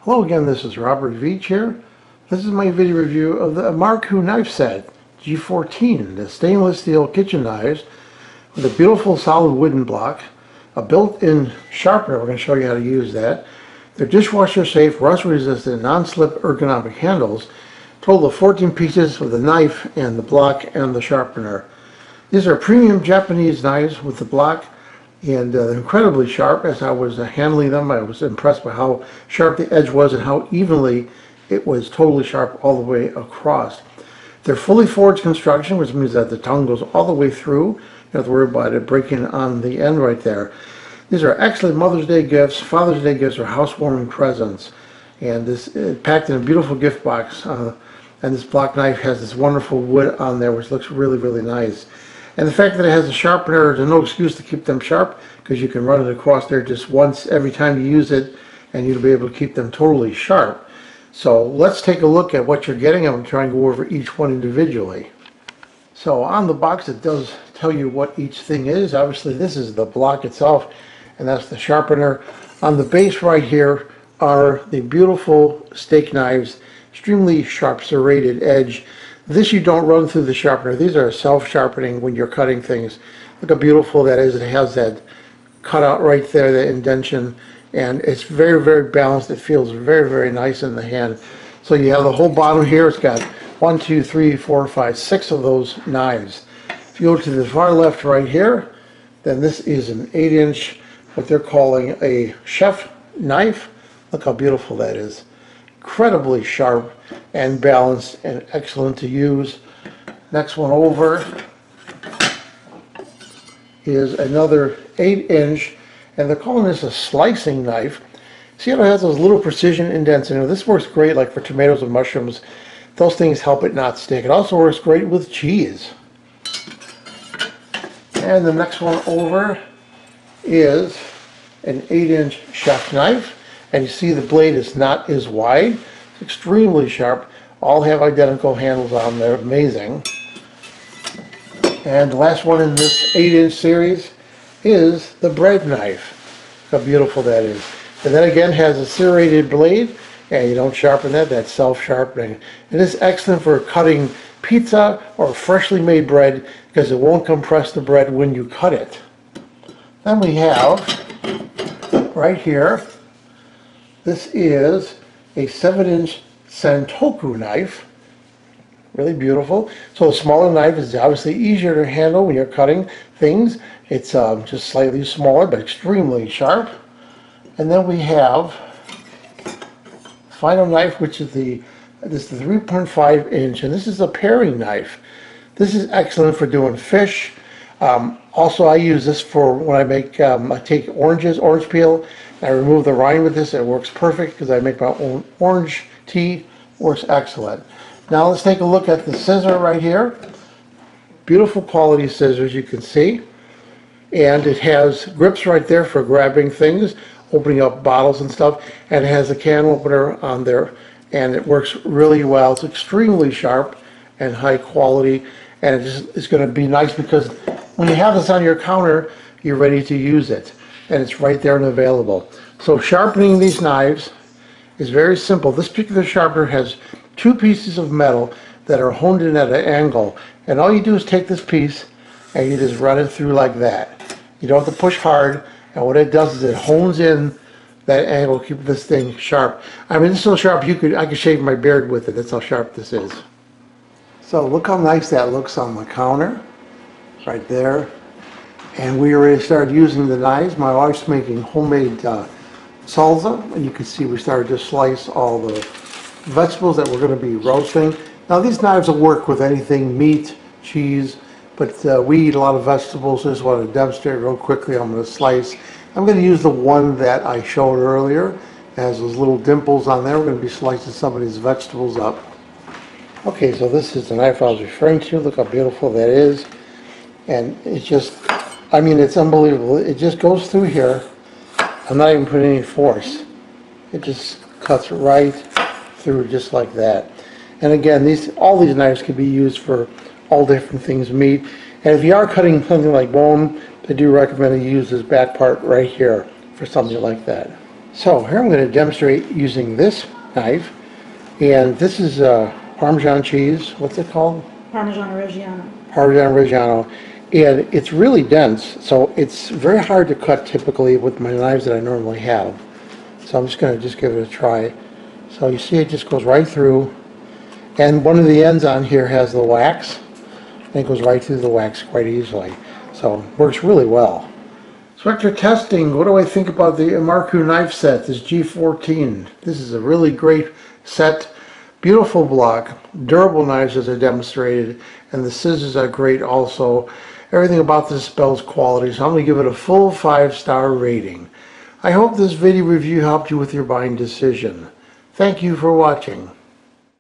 Hello again, this is Robert Veach here. This is my video review of the Marku knife set G14, the stainless steel kitchen knives with a beautiful solid wooden block, a built-in sharpener. We're going to show you how to use that. They're dishwasher safe, rust resistant, non-slip ergonomic handles. Total of 14 pieces with the knife and the block and the sharpener. These are premium Japanese knives with the block, and they're incredibly sharp. As I was handling them, I was impressed by how sharp the edge was and how evenly it was totally sharp all the way across. They're fully forged construction, which means that the tongue goes all the way through. You don't have to worry about it breaking on the end right there. These are excellent Mother's Day gifts, Father's Day gifts, or housewarming presents. And this is packed in a beautiful gift box. And this block knife has this wonderful wood on there, which looks really, really nice. And the fact that it has a sharpener, there's no excuse to keep them sharp, because you can run it across there just once every time you use it, and you'll be able to keep them totally sharp. So let's take a look at what you're getting. I'm trying to go over each one individually. So on the box it does tell you what each thing is. Obviously this is the block itself, and that's the sharpener. On the base right here are the beautiful steak knives, extremely sharp serrated edge. This you don't run through the sharpener. These are self-sharpening when you're cutting things. Look how beautiful that is. It has that cutout right there, the indentation, and it's very, very balanced. It feels very, very nice in the hand. So you have the whole bottom here. It's got 1, 2, 3, 4, 5, 6 of those knives. If you go to the far left right here, then this is an 8-inch, what they're calling a chef knife. Look how beautiful that is. Incredibly sharp and balanced and excellent to use. Next one over is another 8-inch, and they're calling this a slicing knife. See how it has those little precision indents in it? This works great like for tomatoes and mushrooms. Those things help it not stick. It also works great with cheese. And the next one over is an 8-inch chef knife. And you see the blade is not as wide. It's extremely sharp. All have identical handles on there. Amazing. And the last one in this 8-inch series is the bread knife. Look how beautiful that is. And that again has a serrated blade, and you don't sharpen that. That's self-sharpening. It is excellent for cutting pizza or freshly made bread because it won't compress the bread when you cut it. Then we have right here, this is a 7-inch Santoku knife. Really beautiful. So a smaller knife is obviously easier to handle when you're cutting things. It's just slightly smaller but extremely sharp. And then we have final knife, which is the 3.5-inch, and this is a paring knife. This is excellent for doing fish. Also, I use this for when I make, I take orange peel, and I remove the rind with this. It works perfect because I make my own orange tea. Works excellent. Now let's take a look at the scissor right here. Beautiful quality scissors, you can see. And it has grips right there for grabbing things, opening up bottles and stuff. And it has a can opener on there, and it works really well. It's extremely sharp and high quality, and it's going to be nice because when you have this on your counter, you're ready to use it, and it's right there and available. So sharpening these knives is very simple. This particular sharpener has 2 pieces of metal that are honed in at an angle, and all you do is take this piece and you just run it through like that. You don't have to push hard, and what it does is it hones in that angle, keep this thing sharp. I mean, it's so sharp I could shave my beard with it. That's how sharp this is. So look how nice that looks on the counter right there. And we already started using the knives. My wife's making homemade salsa, and you can see we started to slice all the vegetables that we're going to be roasting. Now these knives will work with anything, meat, cheese, but we eat a lot of vegetables. I just want to demonstrate real quickly. I'm going to slice. I'm going to use the one that I showed earlier. It has those little dimples on there. We're going to be slicing some of these vegetables up. Okay, so this is the knife I was referring to. Look how beautiful that is. And it's just, I mean, it's unbelievable. It just goes through here. I'm not even putting any force. It just cuts right through just like that. And again, all these knives can be used for all different things, meat. And if you are cutting something like bone, I do recommend you use this back part right here for something like that. So here I'm going to demonstrate using this knife, and this is Parmesan cheese. What's it called? Parmigiano Reggiano. Parmesan Reggiano, and it's really dense, so it's very hard to cut typically with my knives that I normally have. So I'm just going to give it a try. So you see it just goes right through, and one of the ends on here has the wax, and it goes right through the wax quite easily. So it works really well. So after testing, what do I think about the Marku knife set, this G14? This is a really great set. Beautiful block, durable knives as I demonstrated, and the scissors are great also. Everything about this spells quality, so I'm going to give it a full 5-star rating. I hope this video review helped you with your buying decision. Thank you for watching.